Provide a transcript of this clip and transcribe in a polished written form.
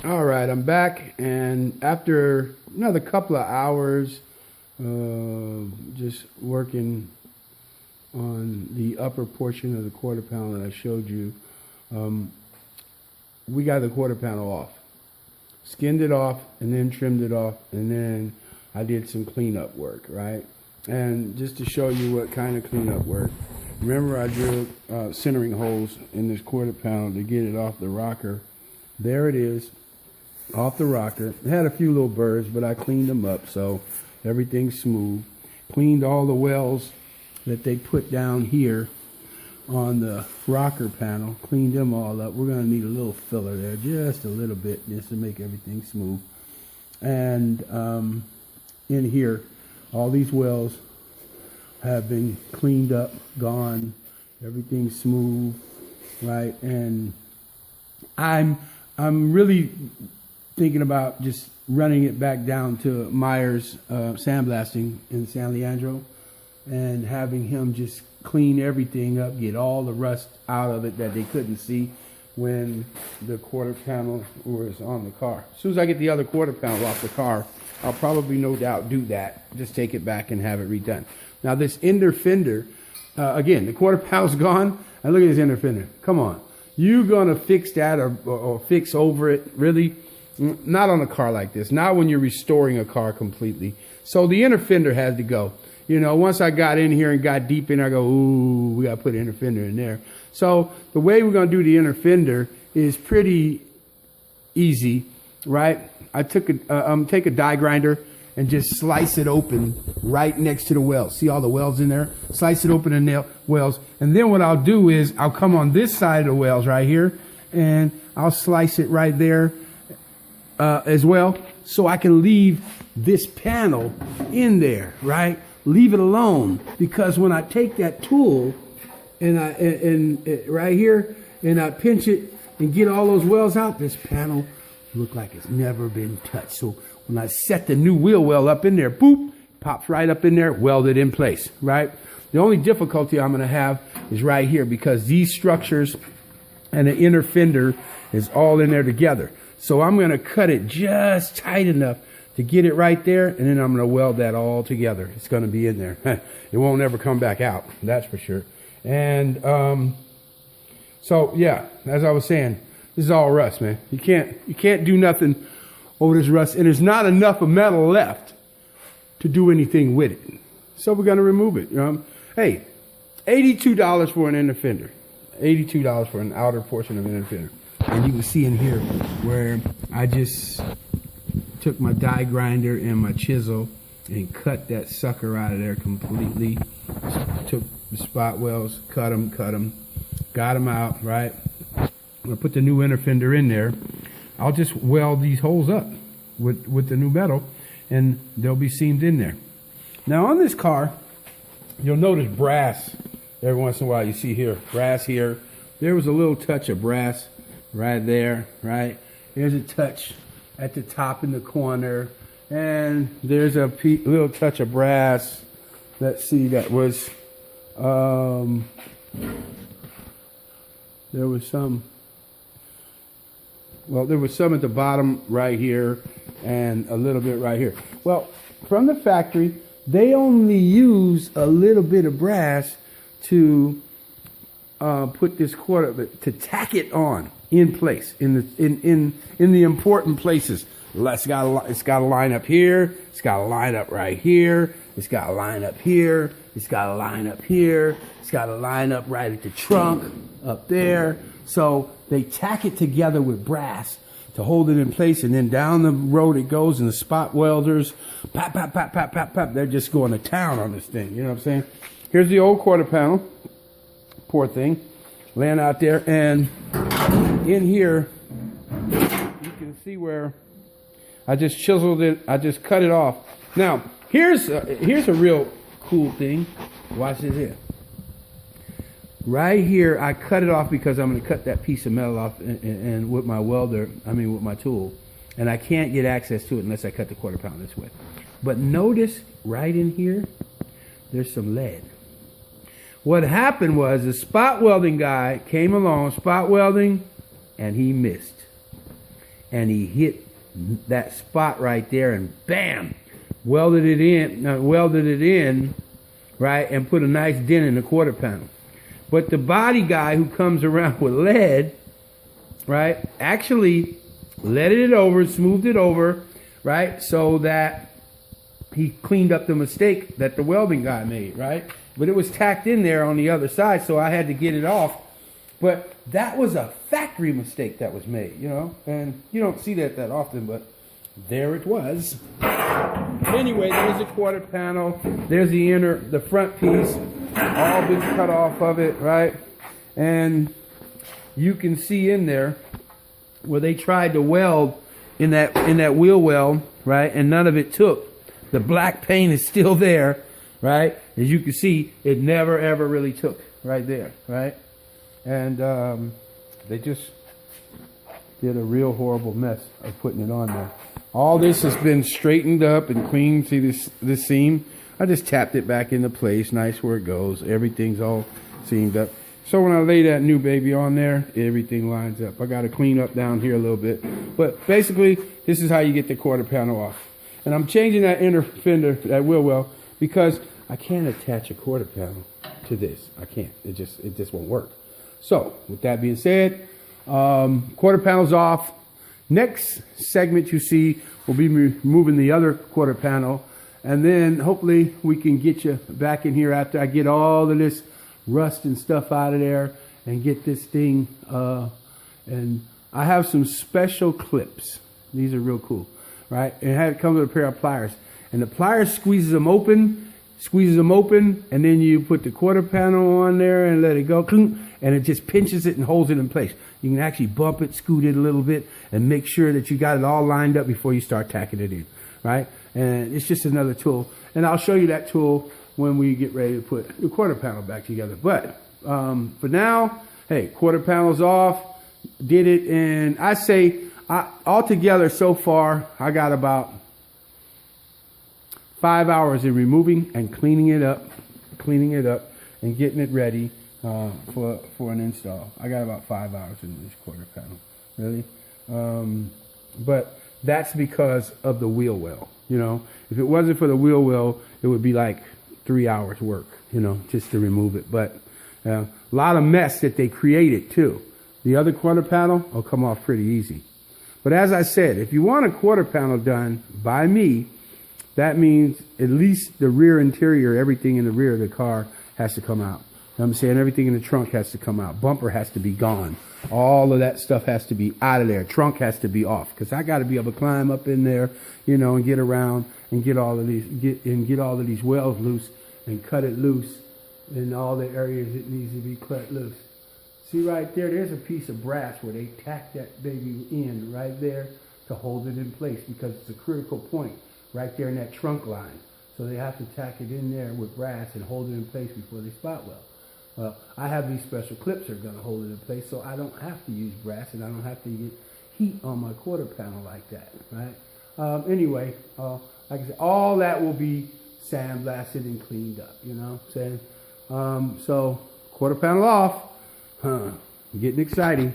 All right, I'm back, and after another couple of hours, just working on the upper portion of the quarter panel that I showed you, we got the quarter panel off, skinned it off, and then trimmed it off, and then I did some cleanup work, right? And just to show you what kind of cleanup work, remember I drilled centering holes in this quarter panel to get it off the rocker. There it is. Off the rocker. It had a few little burrs, but I cleaned them up, so everything's smooth. Cleaned all the wells that they put down here on the rocker panel. Cleaned them all up. We're going to need a little filler there, just a little bit, just to make everything smooth. And in here, all these wells have been cleaned up, gone. Everything's smooth, right? And I'm really thinking about just running it back down to Myers sandblasting in San Leandro and having him just clean everything up, get all the rust out of it that they couldn't see when the quarter panel was on the car. As soon as I get the other quarter panel off the car, I'll probably no doubt do that, just take it back and have it redone. Now this inner fender, again, the quarter panel's gone, and look at this inner fender. Come on. You gonna fix that or fix over it, really? Not on a car like this, not when you're restoring a car completely. So the inner fender had to go. You know, once I got in here and got deep in, I go, ooh, we gotta put an inner fender in there. So the way we're gonna do the inner fender is pretty easy, right? I took take a die grinder and just slice it open right next to the wells. See all the wells in there? Slice it open in the wells. And then what I'll do is I'll come on this side of the wells right here and I'll slice it right there as well. So I can leave this panel in there, right? Leave it alone. Because when I take that tool and right here and I pinch it and get all those wells out, this panel look like it's never been touched. So when I set the new wheel well up in there, boop, pops right up in there, welded in place, right? The only difficulty I'm gonna have is right here because these structures and the inner fender is all in there together. So I'm gonna cut it just tight enough to get it right there, and then I'm gonna weld that all together. It's gonna be in there. It won't ever come back out, that's for sure. And so yeah, as I was saying, this is all rust, man. You can't do nothing over this rust, and there's not enough of metal left to do anything with it. So we're gonna remove it. Hey, $82 for an inner fender. $82 for an outer portion of an inner fender. And you can see in here where I just took my die grinder and my chisel and cut that sucker out of there completely. Took the spot wells, cut them, got them out, right? I'm gonna put the new inner fender in there. I'll just weld these holes up with the new metal and they'll be seamed in there. Now on this car, you'll notice brass every once in a while. You see here, brass here. There was a little touch of brass right there, right? There's a touch at the top in the corner, and there's a little touch of brass. Let's see, that was, there was some at the bottom right here, and a little bit right here. Well, from the factory, they only use a little bit of brass to put this quarter, to tack it on in place in the important places. It's got to line up here. It's got to line up right here. It's got to line up here. It's got to line up here. It's got to line up right at the trunk up there. So they tack it together with brass to hold it in place, and then down the road it goes, and the spot welders, pop, pop, pop, pop, pop, pop. They're just going to town on this thing. You know what I'm saying? Here's the old quarter panel. Poor thing, laying out there, and in here you can see where I just chiseled it. I just cut it off. Now here's a real cool thing. Watch this here. Right here, I cut it off because I'm going to cut that piece of metal off and with my welder, with my tool, and I can't get access to it unless I cut the quarter panel this way. But notice right in here, there's some lead. What happened was the spot welding guy came along, spot welding, and he missed. and he hit that spot right there and bam, welded it in, right, and put a nice dent in the quarter panel. But the body guy who comes around with lead, right, actually leaded it over, smoothed it over, right, so that he cleaned up the mistake that the welding guy made, right? But it was tacked in there on the other side, so I had to get it off. But that was a factory mistake that was made, you know? And you don't see that often, but there it was. Anyway, there's the quarter panel. There's the front piece, all been cut off of it, right? And you can see in there where they tried to weld in that wheel well, right? And none of it took. The black paint is still there, right? As you can see, it never ever really took right there, right? And they just did a real horrible mess of putting it on there. All this has been straightened up and cleaned. See this seam? I just tapped it back into place, nice where it goes. Everything's all seamed up. So when I lay that new baby on there, everything lines up. I got to clean up down here a little bit. But basically, this is how you get the quarter panel off. And I'm changing that inner fender, that wheel well, because I can't attach a quarter panel to this. I can't. It just won't work. So with that being said, quarter panel's off. Next segment you see will be removing the other quarter panel. And then hopefully we can get you back in here after I get all of this rust and stuff out of there and get this thing. And I have some special clips. These are real cool. Right? And it comes with a pair of pliers. And the pliers squeezes them open, and then you put the quarter panel on there and let it go, and it just pinches it and holds it in place. You can actually bump it, scoot it a little bit, and make sure that you got it all lined up before you start tacking it in, right? And it's just another tool. And I'll show you that tool when we get ready to put the quarter panel back together. But for now, hey, quarter panel's off, did it, and I say, altogether so far, I got about 5 hours in removing and cleaning it up and getting it ready for an install. I got about 5 hours in this quarter panel, really. But that's because of the wheel well, you know. If it wasn't for the wheel well, it would be like 3 hours work, you know, just to remove it. But a lot of mess that they created too. The other quarter panel will come off pretty easy. But as I said, if you want a quarter panel done by me, that means at least the rear interior, everything in the rear of the car has to come out. You know what I'm saying? Everything in the trunk has to come out. Bumper has to be gone. All of that stuff has to be out of there. Trunk has to be off, because I got to be able to climb up in there, you know, and get around and get all of these welds loose and cut it loose in all the areas it needs to be cut loose. See right there, there's a piece of brass where they tack that baby in right there to hold it in place, because it's a critical point right there in that trunk line. So they have to tack it in there with brass and hold it in place before they spot weld. Well, I have these special clips that are going to hold it in place, so I don't have to use brass and I don't have to get heat on my quarter panel like that, right? Anyway, like I said, all that will be sandblasted and cleaned up, you know what I'm saying? So, quarter panel off. Getting exciting.